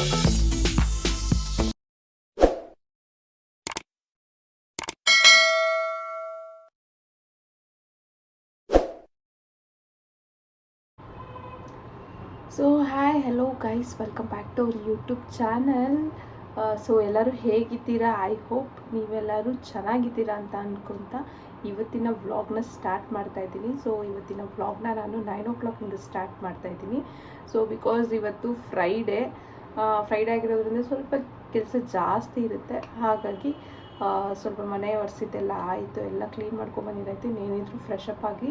So hi hello guys, welcome back to our YouTube channel. So ಎಲ್ಲರೂ ಹೇಗಿದ್ದೀರಾ? I hope ನೀವೆಲ್ಲರೂ ಚೆನ್ನಾಗಿದ್ದೀರಾ ಅಂತ ಅಂದ್ಕೊತ ಇವತ್ತಿನ ವ್ಲಾಗ್ನ ಸ್ಟಾರ್ಟ್ ಮಾಡ್ತಾಯಿದ್ದೀನಿ. ಸೊ ಇವತ್ತಿನ ವ್ಲಾಗ್ನ ನಾನು 9 o'clock ಸ್ಟಾರ್ಟ್ ಮಾಡ್ತಾಯಿದ್ದೀನಿ. ಸೊ ಬಿಕಾಸ್ ಇವತ್ತು ಫ್ರೈಡೇ ಆಗಿರೋದ್ರಿಂದ ಸ್ವಲ್ಪ ಕೆಲಸ ಜಾಸ್ತಿ ಇರುತ್ತೆ. ಹಾಗಾಗಿ ಸ್ವಲ್ಪ ಮನೆ ಒರೆಸಿದ್ದೆಲ್ಲ ಆಯಿತು, ಎಲ್ಲ ಕ್ಲೀನ್ ಮಾಡ್ಕೊಂಬಂದಿದ್ದಾಯಿತು. ಇನ್ನೇನಿದ್ರು ಫ್ರೆಶ್ ಅಪ್ ಆಗಿ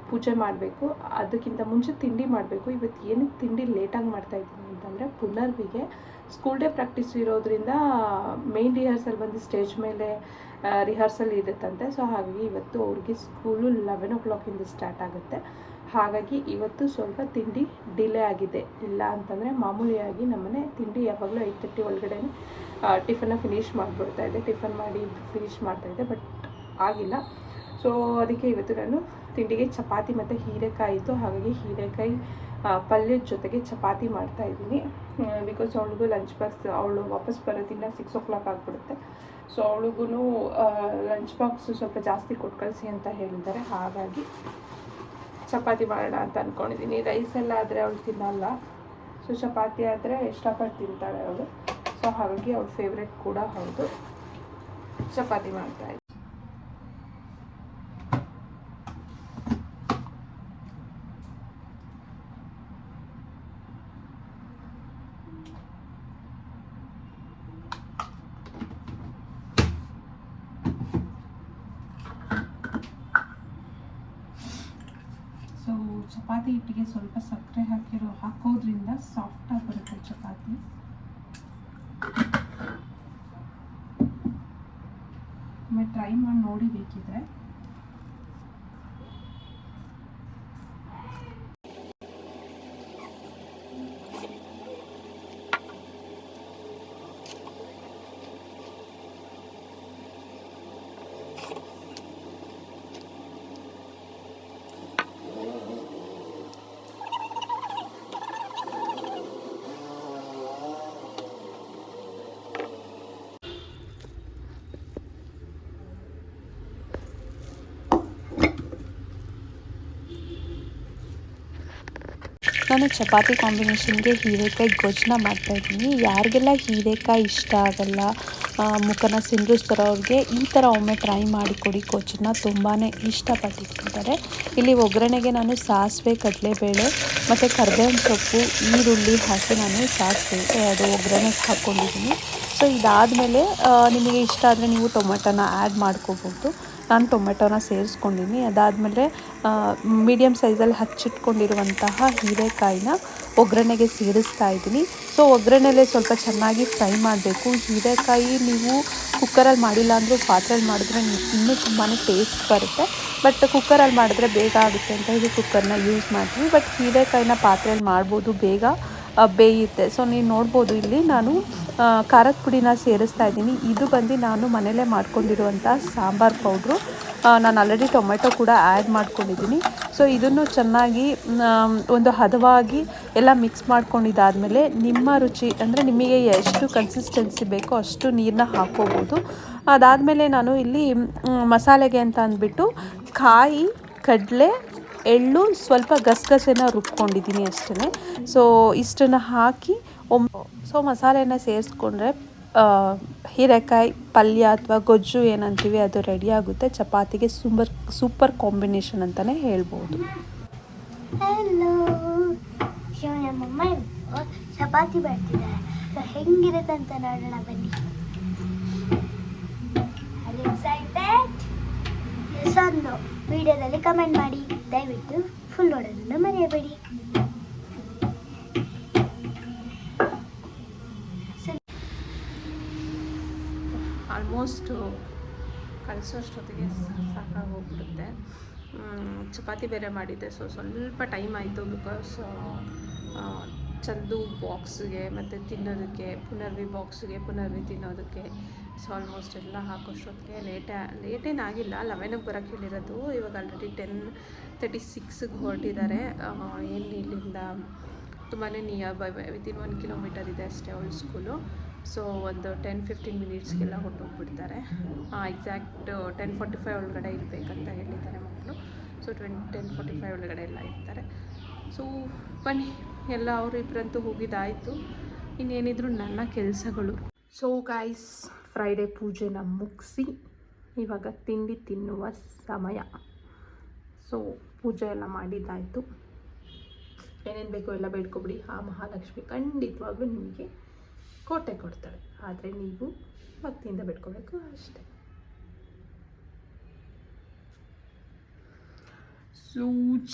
ಪೂಜೆ ಮಾಡಬೇಕು. ಅದಕ್ಕಿಂತ ಮುಂಚೆ ತಿಂಡಿ ಮಾಡಬೇಕು. ಇವತ್ತು ಏನಕ್ಕೆ ತಿಂಡಿ ಲೇಟಾಗಿ ಮಾಡ್ತಾಯಿದ್ದೀನಿ ಅಂತಂದರೆ, ಪುನರ್ವಿಗೆ ಸ್ಕೂಲ್ ಡೇ ಪ್ರಾಕ್ಟೀಸ್ ಇರೋದ್ರಿಂದ ಮೇನ್ ರಿಹರ್ಸಲ್ ಬಂದು ಸ್ಟೇಜ್ ಮೇಲೆ ರಿಹರ್ಸಲ್ ಇರುತ್ತಂತೆ. ಸೊ ಹಾಗಾಗಿ ಇವತ್ತು ಅವ್ರಿಗೆ ಸ್ಕೂಲು 11 o'clock ಸ್ಟಾರ್ಟ್ ಆಗುತ್ತೆ. ಹಾಗಾಗಿ ಇವತ್ತು ಸ್ವಲ್ಪ ತಿಂಡಿ ಡಿಲೇ ಆಗಿದೆ. ಇಲ್ಲ ಅಂತಂದರೆ ಮಾಮೂಲಿಯಾಗಿ ನಮ್ಮನೆ ತಿಂಡಿ ಯಾವಾಗಲೂ 8:30 ಒಳಗಡೆ ಟಿಫನ್ನ ಫಿನಿಷ್ ಮಾಡಿಬಿಡ್ತಾಯಿದ್ದೆ. ಟಿಫನ್ ಮಾಡಿ ಫಿನಿಷ್ ಮಾಡ್ತಾಯಿದ್ದೆ, ಬಟ್ ಆಗಿಲ್ಲ. ಸೊ ಅದಕ್ಕೆ ಇವತ್ತು ನಾನು ತಿಂಡಿಗೆ ಚಪಾತಿ ಮತ್ತು ಹೀರೆಕಾಯಿ ಇತ್ತು. ಹಾಗಾಗಿ ಹೀರೆಕಾಯಿ ಪಲ್ಯದ ಜೊತೆಗೆ ಚಪಾತಿ ಮಾಡ್ತಾಯಿದ್ದೀನಿ. ಬಿಕಾಸ್ ಅವಳಿಗೂ ಲಂಚ್ ಬಾಕ್ಸ್, ಅವಳು ವಾಪಸ್ ಬರೋದಿಲ್ಲ 6 o'clock ಆಗಿಬಿಡುತ್ತೆ. ಸೊ ಅವಳಿಗೂ ಲಂಚ್ ಬಾಕ್ಸು ಸ್ವಲ್ಪ ಜಾಸ್ತಿ ಕೊಟ್ಟು ಕಳಿಸಿ ಅಂತ ಹೇಳಿದ್ದಾರೆ. ಹಾಗಾಗಿ ಚಪಾತಿ ಮಾಡೋಣ ಅಂತ ಅಂದ್ಕೊಂಡಿದ್ದೀನಿ. ರೈಸೆಲ್ಲ ಆದರೆ ಅವಳು ತಿನ್ನಲ್ಲ. ಸೊ ಚಪಾತಿ ಆದರೆ ಇಷ್ಟಪಟ್ಟು ತಿಂತಾಳೆ ಅವಳು. ಸೊ ಹಾಗಾಗಿ ಅವಳ ಫೇವ್ರೆಟ್ ಕೂಡ ಹೌದು. ಚಪಾತಿ ಮಾಡ್ತಾಯಿದ್ದೀನಿ. ಸೊ ಚಪಾತಿ ಹಿಟ್ಟಿಗೆ ಸ್ವಲ್ಪ ಸಕ್ಕರೆ ಹಾಕೋದ್ರಿಂದ ಸಾಫ್ಟಾಗಿ ಬರುತ್ತೆ ಚಪಾತಿ. ಒಮ್ಮೆ ಟ್ರೈ ಮಾಡಿ ನೋಡಿ ಬೇಕಿದ್ರೆ. ನಾನು ಚಪಾತಿ ಕಾಂಬಿನೇಷನ್ಗೆ ಹೀರೆಕಾಯಿ ಗೊಜ್ಜನ್ನ ಮಾಡ್ತಾಯಿದ್ದೀನಿ. ಯಾರಿಗೆಲ್ಲ ಹೀರೆಕಾಯಿ ಇಷ್ಟ ಆಗಲ್ಲ, ಮುಖನ ಸಿಂಧರಿಸ್ತಾರೋರಿಗೆ ಈ ಥರ ಒಮ್ಮೆ ಟ್ರೈ ಮಾಡಿಕೊಡಿ. ಗೊಜ್ಜನ್ನ ತುಂಬಾ ಇಷ್ಟಪಟ್ಟಿರ್ತಾರೆ. ಇಲ್ಲಿ ಒಗ್ಗರಣೆಗೆ ನಾನು ಸಾಸಿವೆ, ಕಡಲೆಬೇಳೆ ಮತ್ತು ಕರಿಬೇವಿನ ಸೊಪ್ಪು, ಈರುಳ್ಳಿ ಹಾಕಿ ನಾನು ಅದು ಒಗ್ಗರಣೆಗೆ ಹಾಕ್ಕೊಂಡಿದ್ದೀನಿ. ಸೊ ಇದಾದಮೇಲೆ ನಿಮಗೆ ಇಷ್ಟ ಆದರೆ ನೀವು ಟೊಮೆಟೊನ ಆ್ಯಡ್ ಮಾಡ್ಕೋಬೋದು. ನಾನು ಟೊಮೆಟೊನ ಸೇರಿಸ್ಕೊಂಡಿದ್ದೀನಿ. ಅದಾದಮೇಲೆ ಮೀಡಿಯಮ್ ಸೈಜಲ್ಲಿ ಹಚ್ಚಿಟ್ಕೊಂಡಿರುವಂತಹ ಹೀರೆಕಾಯಿನ ಒಗ್ಗರಣೆಗೆ ಸೇರಿಸ್ತಾ ಇದ್ದೀನಿ. ಸೊ ಒಗ್ಗರಣೆಲೆ ಸ್ವಲ್ಪ ಚೆನ್ನಾಗಿ ಫ್ರೈ ಮಾಡಬೇಕು. ಹೀರೆಕಾಯಿ ನೀವು ಕುಕ್ಕರಲ್ಲಿ ಮಾಡಿಲ್ಲ ಅಂದರೂ ಪಾತ್ರೆಯಲ್ಲಿ ಮಾಡಿದ್ರೆ ಇನ್ನೂ ತುಂಬಾ ಟೇಸ್ಟ್ ಬರುತ್ತೆ. ಬಟ್ ಕುಕ್ಕರಲ್ಲಿ ಮಾಡಿದ್ರೆ ಬೇಗ ಆಗುತ್ತೆ ಅಂತ ಇದು ಕುಕ್ಕರ್ನ ಯೂಸ್ ಮಾಡ್ತೀವಿ. ಬಟ್ ಹೀರೆಕಾಯಿನ ಪಾತ್ರೆಯಲ್ಲಿ ಮಾಡ್ಬೋದು, ಬೇಗ ಬೇಯುತ್ತೆ. ಸೊ ನೀವು ನೋಡ್ಬೋದು ಇಲ್ಲಿ ನಾನು ಖಾರದ ಪುಡಿನ ಸೇರಿಸ್ತಾ ಇದ್ದೀನಿ. ಇದು ಬಂದು ನಾನು ಮನೇಲೇ ಮಾಡ್ಕೊಂಡಿರುವಂಥ ಸಾಂಬಾರು ಪೌಡ್ರು. ನಾನು ಆಲ್ರೆಡಿ ಟೊಮೆಟೊ ಕೂಡ ಆ್ಯಡ್ ಮಾಡ್ಕೊಂಡಿದ್ದೀನಿ. ಸೊ ಇದನ್ನು ಚೆನ್ನಾಗಿ ಒಂದು ಹದವಾಗಿ ಎಲ್ಲ ಮಿಕ್ಸ್ ಮಾಡ್ಕೊಂಡಿದ್ದಾದಮೇಲೆ ನಿಮ್ಮ ರುಚಿ ಅಂದರೆ ನಿಮಗೆ ಎಷ್ಟು ಕನ್ಸಿಸ್ಟೆನ್ಸಿ ಬೇಕೋ ಅಷ್ಟು ನೀರನ್ನ ಹಾಕ್ಕೋಬೋದು. ಅದಾದಮೇಲೆ ನಾನು ಇಲ್ಲಿ ಮಸಾಲೆಗೆ ಅಂತ ಅಂದ್ಬಿಟ್ಟು ಕಾಯಿ, ಕಡಲೆ, ಎಳ್ಳು, ಸ್ವಲ್ಪ ಗಸಗಸೆನ ರುಬ್ಕೊಂಡಿದ್ದೀನಿ ಅಷ್ಟೇ. ಸೊ ಇಷ್ಟನ್ನು ಹಾಕಿ ಸೊ ಮಸಾಲೆನ ಸೇರಿಸ್ಕೊಂಡ್ರೆ ಹೀರೆಕಾಯಿ ಪಲ್ಯ ಅಥವಾ ಗೊಜ್ಜು ಏನಂತೀವಿ ಅದು ರೆಡಿ ಆಗುತ್ತೆ. ಚಪಾತಿಗೆ ಸೂಪರ್ ಕಾಂಬಿನೇಷನ್ ಅಂತಲೇ ಹೇಳ್ಬೋದು. ನಮ್ಮಮ್ಮ ಚಪಾತಿ ಬರ್ತಿದ್ದಾರೆ. ಸೊ ಹೆಂಗಿರುತ್ತೆ ಅಂತ ನೋಡೋಣ ಬನ್ನಿ. ಒಂದು ವಿಡಿಯೋದಲ್ಲಿ ಕಮೆಂಟ್ ಮಾಡಿ, ದಯವಿಟ್ಟು ಫುಲ್ ನೋಡೋದನ್ನು ಮರೆಯಬೇಡಿ. ಆಲ್ಮೋಸ್ಟ್ ಕಳಿಸೋಷ್ಟೊತ್ತಿಗೆ ಸಾಕಾಗೋಗ್ಬಿಡುತ್ತೆ. ಚಪಾತಿ ಬೇರೆ ಮಾಡಿದ್ದೆ. ಸೊ ಸ್ವಲ್ಪ ಟೈಮ್ ಆಯಿತು. ಬಿಕಾಸ್ ಚಂದು ಬಾಕ್ಸ್ಗೆ ಮತ್ತು ತಿನ್ನೋದಕ್ಕೆ, ಪುನರ್ವಿ ತಿನ್ನೋದಕ್ಕೆ. ಸೊ ಆಲ್ಮೋಸ್ಟ್ ಎಲ್ಲ ಹಾಕೋಷ್ಟೊತ್ತಿಗೆ ಲೇಟೇನಾಗಿಲ್ಲ. 11ಕ್ಕೆ ಬರೋಕ್ಕೆ ಹೇಳಿರೋದು. ಇವಾಗ ಆಲ್ರೆಡಿ 10:36ಗೆ ಹೊರಟಿದ್ದಾರೆ. ಏನು ಇಲ್ಲಿಂದ ತುಂಬಾ ನಿಯರ್ ಬೈ ವಿತಿನ್ 1 ಕಿಲೋಮೀಟರ್ ಇದೆ ಅಷ್ಟೇ ಅವಳ ಸ್ಕೂಲು. ಸೊ ಒಂದು 10-15 ಮಿನಿಟ್ಸ್ಗೆಲ್ಲ ಹೊರಟೋಗ್ಬಿಡ್ತಾರೆ. ಎಕ್ಸಾಕ್ಟ್ 10:45 ಒಳಗಡೆ ಇರಬೇಕಂತ ಹೇಳಿದ್ದಾರೆ ಮಕ್ಕಳು. ಸೊ 10:45 ಒಳಗಡೆ ಎಲ್ಲ ಇರ್ತಾರೆ. ಸೊ ಬನ್ನಿ, ಎಲ್ಲ ಅವರಿಬ್ಬರಂತೂ ಹೋಗಿದ್ದಾಯಿತು. ಇನ್ನೇನಿದ್ರು ನನ್ನ ಕೆಲಸಗಳು. ಸೊ ಗೈಸ್, ಫ್ರೈಡೇ ಪೂಜೆನ ಮುಗಿಸಿ ಇವಾಗ ತಿಂಡಿ ತಿನ್ನುವ ಸಮಯ. ಸೊ ಪೂಜೆ ಎಲ್ಲ ಮಾಡಿದ್ದಾಯಿತು. ಏನೇನು ಬೇಕೋ ಎಲ್ಲ ಬೇಡ್ಕೊಬಿಡಿ. ಆ ಮಹಾಲಕ್ಷ್ಮಿ ಖಂಡಿತವಾಗ್ಲೂ ನಿಮಗೆ ಕೋಟೆ ಕೊಡ್ತಾಳೆ. ಆದರೆ ನೀವು ಭಕ್ತಿಯಿಂದ ಬೇಡ್ಕೋಬೇಕು ಅಷ್ಟೇ. ಸೊ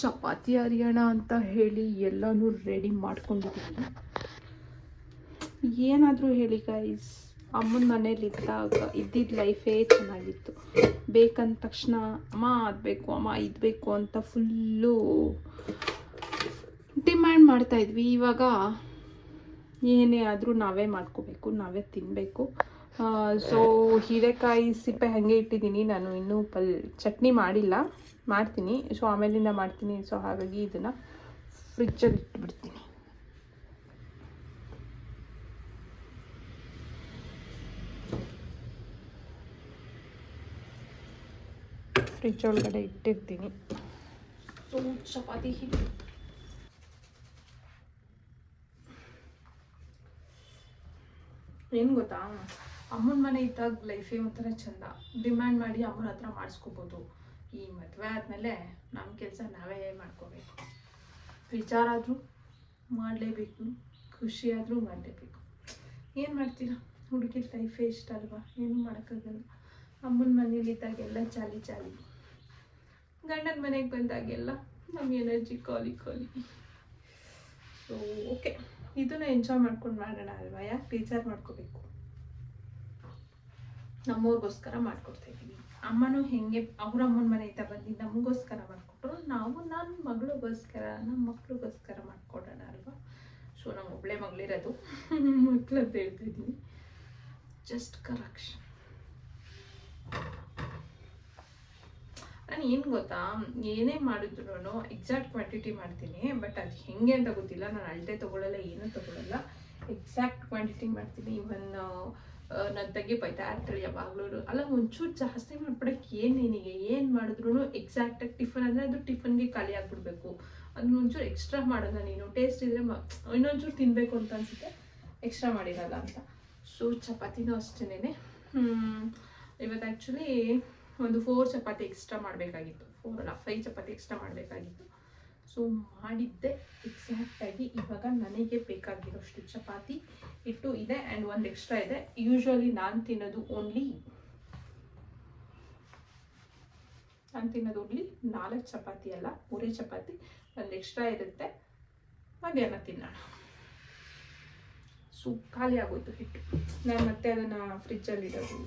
ಚಪಾತಿ ಹರಿಯೋಣ ಅಂತ ಹೇಳಿ ಎಲ್ಲನೂ ರೆಡಿ ಮಾಡ್ಕೊಂಡಿದ್ದೀನಿ. ಏನಾದರೂ ಹೇಳಿ ಗೈಸ್, ಅಮ್ಮನ ಮನೇಲಿ ಇದ್ದಿದ್ದ ಲೈಫೇ ಚೆನ್ನಾಗಿತ್ತು. ಬೇಕಂದ ತಕ್ಷಣ ಅಮ್ಮ ಅದು ಬೇಕು, ಅಮ್ಮ ಇದು ಬೇಕು ಅಂತ ಫುಲ್ಲು ಡಿಮ್ಯಾಂಡ್ ಮಾಡ್ತಾಯಿದ್ವಿ. ಇವಾಗ ಏನೇ ಆದರೂ ನಾವೇ ಮಾಡ್ಕೋಬೇಕು, ನಾವೇ ತಿನ್ನಬೇಕು. ಸೊ ಹೀರೆಕಾಯಿ ಸಿಪ್ಪೆ ಹಾಗೆ ಇಟ್ಟಿದ್ದೀನಿ. ನಾನು ಇನ್ನೂ ಚಟ್ನಿ ಮಾಡಿಲ್ಲ, ಮಾಡ್ತೀನಿ. ಸೊ ಆಮೇಲಿಂದ ಮಾಡ್ತೀನಿ. ಸೊ ಹಾಗಾಗಿ ಇದನ್ನು ಫ್ರಿಜ್ಜಲ್ಲಿ ಇಟ್ಬಿಡ್ತೀನಿ. ಫ್ರಿಜ್ ಒಳಗಡೆ ಇಟ್ಟಿರ್ತೀನಿ. ಸೊ ಚಪಾತಿ ಹಿಟ್ಟು ಏನು ಗೊತ್ತಾ, ಅಮ್ಮನ ಮನೆ ಇದ್ದಾಗ ಲೈಫೇ ಒಂಥರ ಚೆಂದ. ಡಿಮ್ಯಾಂಡ್ ಮಾಡಿ ಅಮ್ಮನ ಹತ್ರ ಮಾಡಿಸ್ಕೋಬೋದು. ಈ ಮದುವೆ ಆದಮೇಲೆ ನಮ್ಮ ಕೆಲಸ ನಾವೇ ಮಾಡ್ಕೋಬೇಕು. ವಿಚಾರ ಆದರೂ ಮಾಡಲೇಬೇಕು, ಖುಷಿಯಾದರೂ ಮಾಡಲೇಬೇಕು. ಏನು ಮಾಡ್ತೀರಾ, ಹುಡುಗಿರ ಲೈಫೇ ಇಷ್ಟ ಅಲ್ವಾ, ಏನೂ ಮಾಡೋಕ್ಕಾಗಲ್ಲ. ಅಮ್ಮನ ಮನೇಲಿದ್ದಾಗೆಲ್ಲ ಚಾಲಿ ಚಾಲಿ, ಗಂಡನ ಮನೆಗೆ ಬಂದಾಗೆಲ್ಲ ನಮ್ಮ ಎನರ್ಜಿ ಖಾಲಿ. ಸೊ ಓಕೆ, ಇದನ್ನ ಎಂಜಾಯ್ ಮಾಡ್ಕೊಂಡು ಮಾಡೋಣ ಅಲ್ವಾ, ಯಾಕೆ ಬೇಜಾರು ಮಾಡ್ಕೋಬೇಕು. ನಮ್ಮವ್ರಿಗೋಸ್ಕರ ಮಾಡ್ಕೊಡ್ತಾಯಿದ್ದೀವಿ. ಅಮ್ಮನೂ ಹೆಂಗೆ ಅವ್ರ ಅಮ್ಮನ ಮನೆಯಿಂದ ಬಂದು ನಮಗೋಸ್ಕರ ಮಾಡಿಕೊಟ್ರು, ನಾವು ನನ್ನ ಮಗಳಿಗೋಸ್ಕರ, ನಮ್ಮ ಮಕ್ಳಿಗೋಸ್ಕರ ಮಾಡಿಕೊಡೋಣ ಅಲ್ವಾ. ಸೊ ನಮ್ಮ ಒಬ್ಬಳೇ ಮಗಳಿರೋದು, ಮಕ್ಳು ಅಂತ ಹೇಳ್ತಿದ್ದೀನಿ. Just correction. ನಾನು ಏನು ಗೊತ್ತಾ, ಏನೇ ಮಾಡಿದ್ರು ಎಕ್ಸಾಕ್ಟ್ ಕ್ವಾಂಟಿಟಿ ಮಾಡ್ತೀನಿ. ಬಟ್ ಅದು ಹೆಂಗೆ ಅಂತ ಗೊತ್ತಿಲ್ಲ. ನಾನು ಅಳತೆ ತೊಗೊಳ್ಳಲ್ಲ, ಏನೂ ತೊಗೊಳ್ಳಲ್ಲ, ಎಕ್ಸಾಕ್ಟ್ ಕ್ವಾಂಟಿಟಿ ಮಾಡ್ತೀನಿ. ಇವನ್ ನನ್ನ ತೆಗಿ ಬೈತಾ ಇರ್ತಾರೆ ಯಾವಾಗಲೂ, ಅಲ್ಲ ಒಂಚೂರು ಜಾಸ್ತಿ ಮಾಡ್ಬಿಡಕ್ಕೆ ಏನು ನಿನಗೆ, ಏನು ಮಾಡಿದ್ರು ಎಕ್ಸಾಕ್ಟಾಗಿ ಟಿಫನ್ ಅಂದರೆ ಅದು ಟಿಫನ್ಗೆ ಖಾಲಿ ಆಗಿಬಿಡ್ಬೇಕು. ಅದನ್ನ ಒಂಚೂರು ಎಕ್ಸ್ಟ್ರಾ ಮಾಡೋಲ್ಲ ನೀನು. ಟೇಸ್ಟ್ ಇದ್ದರೆ ಇನ್ನೊಂಚೂರು ತಿನ್ನಬೇಕು ಅಂತ ಅನಿಸುತ್ತೆ, ಎಕ್ಸ್ಟ್ರಾ ಮಾಡಿರಲ್ಲ ಅಂತ. ಸೊ ಚಪಾತಿನೂ ಅಷ್ಟೇನೆ. ಇವತ್ತು ಆ್ಯಕ್ಚುಲಿ ಒಂದು 4 ಚಪಾತಿ ಎಕ್ಸ್ಟ್ರಾ ಮಾಡಬೇಕಾಗಿತ್ತು. 4 ಅಲ್ಲ 5 ಚಪಾತಿ ಎಕ್ಸ್ಟ್ರಾ ಮಾಡಬೇಕಾಗಿತ್ತು. ಸೊ ಮಾಡಿದ್ದೆ ಎಕ್ಸಾಕ್ಟಾಗಿ. ಇವಾಗ ನನಗೆ ಬೇಕಾಗಿರೋಷ್ಟು ಚಪಾತಿ ಹಿಟ್ಟು ಇದೆ ಆ್ಯಂಡ್ ಒಂದು ಎಕ್ಸ್ಟ್ರಾ ಇದೆ. ಯೂಶ್ವಲಿ ನಾನು ತಿನ್ನೋದು ಓನ್ಲಿ 4 ಚಪಾತಿ ಅಲ್ಲ, 3 ಚಪಾತಿ. ಒಂದು ಎಕ್ಸ್ಟ್ರಾ ಇರುತ್ತೆ, ಮಧ್ಯಾಹ್ನ ತಿನ್ನೋಣ. ಸೊ ಖಾಲಿ ಆಗೋಯ್ತು ಹಿಟ್ಟು. ನಾನು ಮತ್ತೆ ಅದನ್ನು ಫ್ರಿಜ್ಜಲ್ಲಿ ಇಡೋದು,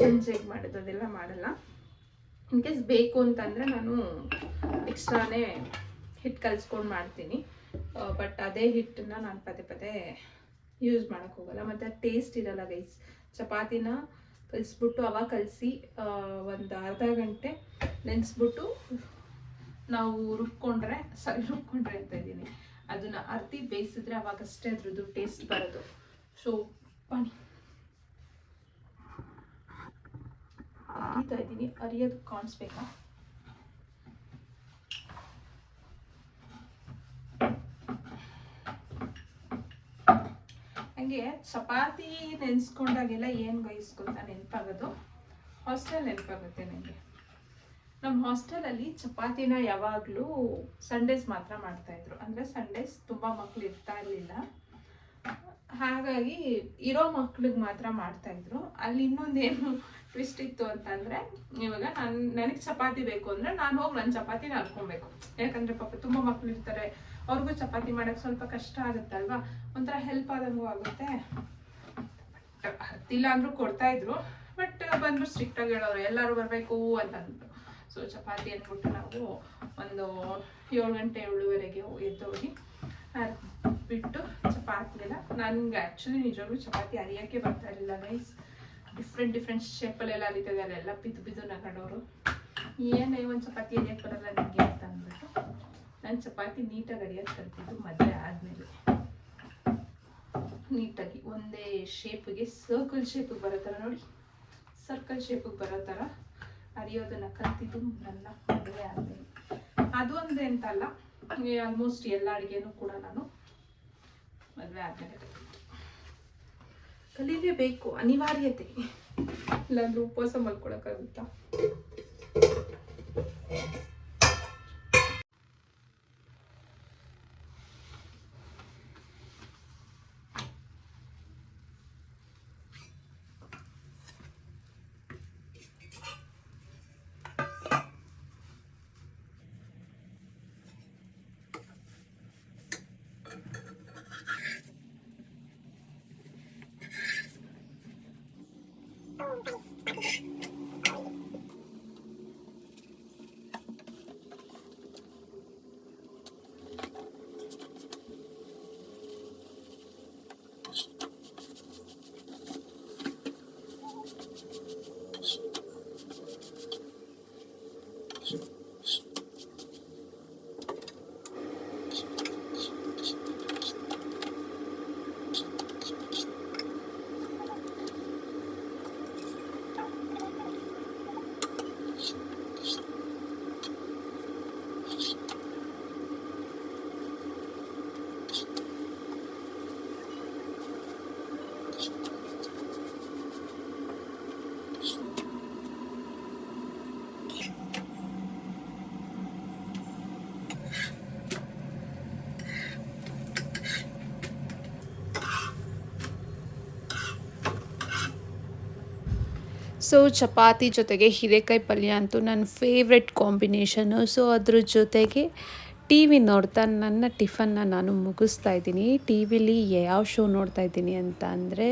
ಸಂಜೆಗೆ ಮಾಡೋದು ಅದೆಲ್ಲ ಮಾಡಲ್ಲ. ಇನ್ ಕೇಸ್ ಬೇಕು ಅಂತಂದರೆ ನಾನು ಎಕ್ಸ್ಟ್ರಾನೇ ಹಿಟ್ಟು ಕಲಿಸ್ಕೊಂಡು ಮಾಡ್ತೀನಿ. ಬಟ್ ಅದೇ ಹಿಟ್ಟನ್ನ ನಾನು ಪದೇ ಯೂಸ್ ಮಾಡೋಕ್ಕೆ ಹೋಗಲ್ಲ. ಮತ್ತು ಟೇಸ್ಟ್ ಇರಲ್ಲ ಗೈಸ್. ಚಪಾತಿನ ಕಲಿಸ್ಬಿಟ್ಟು ಅವಾಗ ಕಲಸಿ ಒಂದು ಅರ್ಧ ಗಂಟೆ ನೆನೆಸ್ಬಿಟ್ಟು ನಾವು ರುಬ್ಕೊಂಡ್ರೆ ಅಂತ ಇದ್ದೀನಿ, ಅದನ್ನು ಅರ್ಧಿ ಬೇಯಿಸಿದ್ರೆ ಅವಾಗಷ್ಟೇ ಅದ್ರದ್ದು ಟೇಸ್ಟ್ ಬರೋದು. ಸೊ ಬನ್ನಿ, ಅರಿತಾ ಇದ್ದೀನಿ. ಅರಿಯೋದು ಕಾಣಿಸ್ಬೇಕಾ? ಹಂಗೆ ಚಪಾತಿ ನೆನೆಸ್ಕೊಂಡಾಗೆಲ್ಲ ಏನು ಗೈಸ್ಕೊತ ನೆನಪಾಗೋದು, ಹಾಸ್ಟೆಲ್ ನೆನಪಾಗುತ್ತೆ ನನಗೆ. ನಮ್ಮ ಹಾಸ್ಟೆಲಲ್ಲಿ ಚಪಾತಿನ ಯಾವಾಗಲೂ ಸಂಡೇಸ್ ಮಾತ್ರ ಮಾಡ್ತಾಯಿದ್ರು. ಅಂದರೆ ಸಂಡೇಸ್ ತುಂಬ ಮಕ್ಳು ಇರ್ತಾ ಇರಲಿಲ್ಲ, ಹಾಗಾಗಿ ಇರೋ ಮಕ್ಳಿಗೆ ಮಾತ್ರ ಮಾಡ್ತಾಯಿದ್ರು. ಅಲ್ಲಿ ಇನ್ನೊಂದೇನು ಟ್ವಿಸ್ಟ್ ಇತ್ತು ಅಂತಂದರೆ, ಇವಾಗ ನನಗೆ ಚಪಾತಿ ಬೇಕು ಅಂದರೆ ನಾನು ಹೋಗಿ ನನ್ನ ಚಪಾತಿನ ಹರ್ಕೊಬೇಕು. ಯಾಕಂದರೆ ಪಾಪ ತುಂಬ ಮಕ್ಳು ಇರ್ತಾರೆ, ಅವ್ರಿಗೂ ಚಪಾತಿ ಮಾಡೋಕ್ಕೆ ಸ್ವಲ್ಪ ಕಷ್ಟ ಆಗುತ್ತಲ್ವ, ಒಂಥರ ಹೆಲ್ಪ್ ಆದಂಗೂ ಆಗುತ್ತೆ. ಹತ್ತಿಲ್ಲ ಅಂದರೂ ಕೊಡ್ತಾಯಿದ್ರು, ಬಟ್ ಬಂದು ಸ್ಟ್ರಿಕ್ಟಾಗಿ ಹೇಳೋರು ಎಲ್ಲರೂ ಬರಬೇಕು ಅಂತ ಅಂದ್ಬಿಟ್ಟು. ಸೊ ಚಪಾತಿ ಅಂದ್ಬಿಟ್ಟು ನಾವು ಒಂದು 7 ಗಂಟೆ 7:30ಗೆ ಎದ್ದೋಗಿ ಬಿಟ್ಟು ಚಪಾತಿ ಎಲ್ಲ, ನನಗೆ ಆ್ಯಕ್ಚುಲಿ ನಿಜವಾಗ್ಲೂ ಚಪಾತಿ ಅರಿಯೋಕ್ಕೆ ಬರ್ತಾ ಇರಲಿಲ್ಲ ಗೈಸ್. ಡಿಫ್ರೆಂಟ್ ಶೇಪಲ್ಲೆಲ್ಲ ಅರಿತದೆ, ಅಲ್ಲೆಲ್ಲ ಬಿದ್ದು ನಗಡೋರು. ಏನೇ ಒಂದು ಚಪಾತಿ ಅರಿಯೋಕ್ಕೆ ಬರಲ್ಲ ನನಗೆ ಅಂತ ಅಂದ್ಬಿಟ್ಟು ನಾನು ಚಪಾತಿ ನೀಟಾಗಿ ಅರಿಯೋದು ಕಲ್ತಿದ್ದು ಮದುವೆ ಆದಮೇಲೆ. ನೀಟಾಗಿ ಒಂದೇ ಶೇಪಿಗೆ ಸರ್ಕಲ್ ಶೇಪಿಗೆ ಬರೋ ಥರ ನೋಡಿ, ಸರ್ಕಲ್ ಶೇಪಿಗೆ ಬರೋ ಥರ ಅರಿಯೋದನ್ನು ಕಲ್ತಿದ್ದು ನನ್ನ ಮದುವೆ ಆದಮೇಲೆ. ಅದು ಒಂದೇ ಅಂತಲ್ಲ, ಆಲ್ಮೋಸ್ಟ್ ಎಲ್ಲ ಅಡುಗೆನೂ ಕೂಡ ನಾನು ಮದುವೆ ಆದಮೇಲೆ ಕಲೀಲೇಬೇಕು, ಅನಿವಾರ್ಯತೆ, ಇಲ್ಲಾಂದ್ರೆ ಉಪವಾಸ ಮಲ್ಕೊಳಕ್ಕಾಗುತ್ತಾ. ಸೊ ಚಪಾತಿ ಜೊತೆಗೆ ಹೀರೆಕಾಯಿ ಪಲ್ಯ ಅಂತೂ ನನ್ನ ಫೇವ್ರೆಟ್ ಕಾಂಬಿನೇಷನು. ಸೊ ಅದ್ರ ಜೊತೆಗೆ ಟಿ ವಿ ನೋಡ್ತಾ ನನ್ನ ಟಿಫನ್ನ ನಾನು ಮುಗಿಸ್ತಾ ಇದ್ದೀನಿ. ಟಿ ವಿಲಿ ಯಾವ ಶೋ ನೋಡ್ತಾ ಇದ್ದೀನಿ ಅಂತ ಅಂದರೆ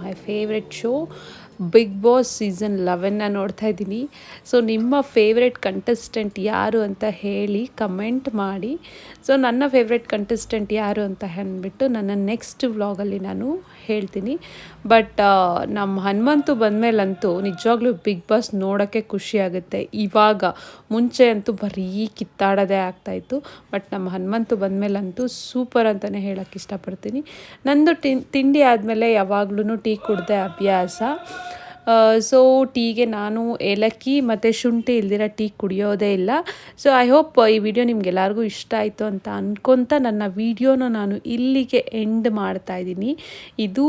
my favourite show Bigg Boss season 11ನ ನೋಡ್ತಾ ಇದ್ದೀನಿ. ಸೊ ನಿಮ್ಮ ಫೇವ್ರೆಟ್ ಕಂಟೆಸ್ಟೆಂಟ್ ಯಾರು ಅಂತ ಹೇಳಿ ಕಮೆಂಟ್ ಮಾಡಿ. ಸೊ ನನ್ನ ಫೇವ್ರೆಟ್ ಕಂಟೆಸ್ಟೆಂಟ್ ಯಾರು ಅಂತ ಅಂದ್ಬಿಟ್ಟು ನನ್ನ ನೆಕ್ಸ್ಟ್ ವ್ಲಾಗಲ್ಲಿ ನಾನು ಹೇಳ್ತೀನಿ. ಬಟ್ ನಮ್ಮ ಹನುಮಂತು ಬಂದಮೇಲಂತೂ ನಿಜವಾಗ್ಲೂ ಬಿಗ್ ಬಾಸ್ ನೋಡೋಕ್ಕೆ ಖುಷಿಯಾಗುತ್ತೆ. ಇವಾಗ ಮುಂಚೆ ಅಂತೂ ಬರೀ ಕಿತ್ತಾಡೋದೇ ಆಗ್ತಾಯಿತ್ತು. ಬಟ್ ನಮ್ಮ ಹನುಮಂತು ಬಂದಮೇಲಂತೂ ಸೂಪರ್ ಅಂತಲೇ ಹೇಳೋಕ್ಕೆ ಇಷ್ಟಪಡ್ತೀನಿ. ನಂದು ತಿಂಡಿ ಆದಮೇಲೆ ಯಾವಾಗ್ಲೂ ಟೀ ಕುಡ್ದೆ ಅಭ್ಯಾಸ. ಸೊ ಟೀಗೆ ನಾನು ಏಲಕ್ಕಿ ಮತ್ತು ಶುಂಠಿ ಇಲ್ದಿರ ಟೀ ಕುಡಿಯೋದೇ ಇಲ್ಲ. ಸೊ ಐ ಹೋಪ್ ಈ ವಿಡಿಯೋ ನಿಮ್ಗೆಲ್ಲರಿಗೂ ಇಷ್ಟ ಆಯಿತು ಅಂತ ಅಂದ್ಕೊತ ನನ್ನ ವಿಡಿಯೋನ ನಾನು ಇಲ್ಲಿಗೆ ಎಂಡ್ ಮಾಡ್ತಾಯಿದ್ದೀನಿ. ಇದು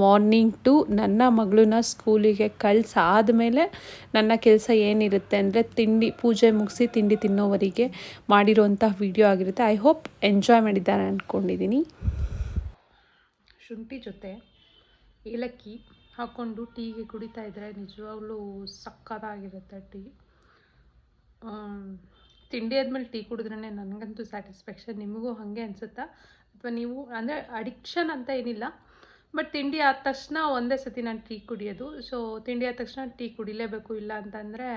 ಮಾರ್ನಿಂಗ್ ಟು ನನ್ನ ಮಗಳನ್ನ ಸ್ಕೂಲಿಗೆ ಕಳಿಸಾದ್ಮೇಲೆ ನನ್ನ ಕೆಲಸ ಏನಿರುತ್ತೆ ಅಂದರೆ ತಿಂಡಿ ಪೂಜೆ ಮುಗಿಸಿ ತಿಂಡಿ ತಿನ್ನೋವರೆಗೆ ಮಾಡಿರೋಂಥ ವಿಡಿಯೋ ಆಗಿರುತ್ತೆ. ಐ ಹೋಪ್ ಎಂಜಾಯ್ ಮಾಡಿದ್ದಾರೆ ಅಂದ್ಕೊಂಡಿದ್ದೀನಿ. ಶುಂಠಿ ಜೊತೆ ಏಲಕ್ಕಿ ಹಾಕ್ಕೊಂಡು ಟೀಗೆ ಕುಡಿತಾ ಇದ್ದರೆ ನಿಜವಾಗ್ಲೂ ಸಕ್ಕತ್ತಾಗಿರುತ್ತೆ ಟೀ. ತಿಂಡಿ ಆದಮೇಲೆ ಟೀ ಕುಡಿದ್ರೇ ನನಗಂತೂ ಸ್ಯಾಟಿಸ್ಫ್ಯಾಕ್ಷನ್. ನಿಮಗೂ ಹಾಗೆ ಅನಿಸುತ್ತಾ? ಅಥವಾ ನೀವು ಅಂದರೆ ಅಡಿಕ್ಷನ್ ಅಂತ ಏನಿಲ್ಲ, ಬಟ್ ತಿಂಡಿ ಆದ ತಕ್ಷಣ ಒಂದೇ ಸತಿ ನಾನು ಟೀ ಕುಡಿಯೋದು. ಸೊ ತಿಂಡಿ ಆದ ತಕ್ಷಣ ಟೀ ಕುಡಿಲೇಬೇಕು, ಇಲ್ಲ ಅಂತಂದರೆ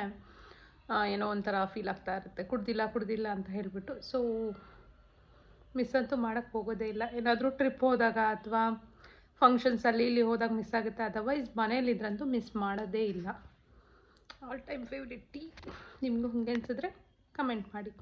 ಏನೋ ಒಂಥರ ಫೀಲ್ ಆಗ್ತಾ ಇರುತ್ತೆ, ಕುಡ್ದಿಲ್ಲ ಅಂತ ಹೇಳಿಬಿಟ್ಟು. ಸೊ ಮಿಸ್ ಅಂತೂ ಮಾಡೋಕ್ಕೆ ಹೋಗೋದೇ ಇಲ್ಲ. ಏನಾದರೂ ಟ್ರಿಪ್ ಹೋದಾಗ ಅಥವಾ ಫಂಕ್ಷನ್ಸ್ ಅಲ್ಲಿ ಇಲ್ಲಿ ಹೋದಾಗ ಮಿಸ್ ಆಗುತ್ತೆ. ಅದರ್ವೈಸ್ ಮನೇಲಿದ್ರಂತೂ ಮಿಸ್ ಮಾಡೋದೇ ಇಲ್ಲ. All time favourite tea. ನಿಮಗೂ ಹಂಗೆ ಅನಿಸಿದ್ರೆ ಕಮೆಂಟ್ ಮಾಡಿ.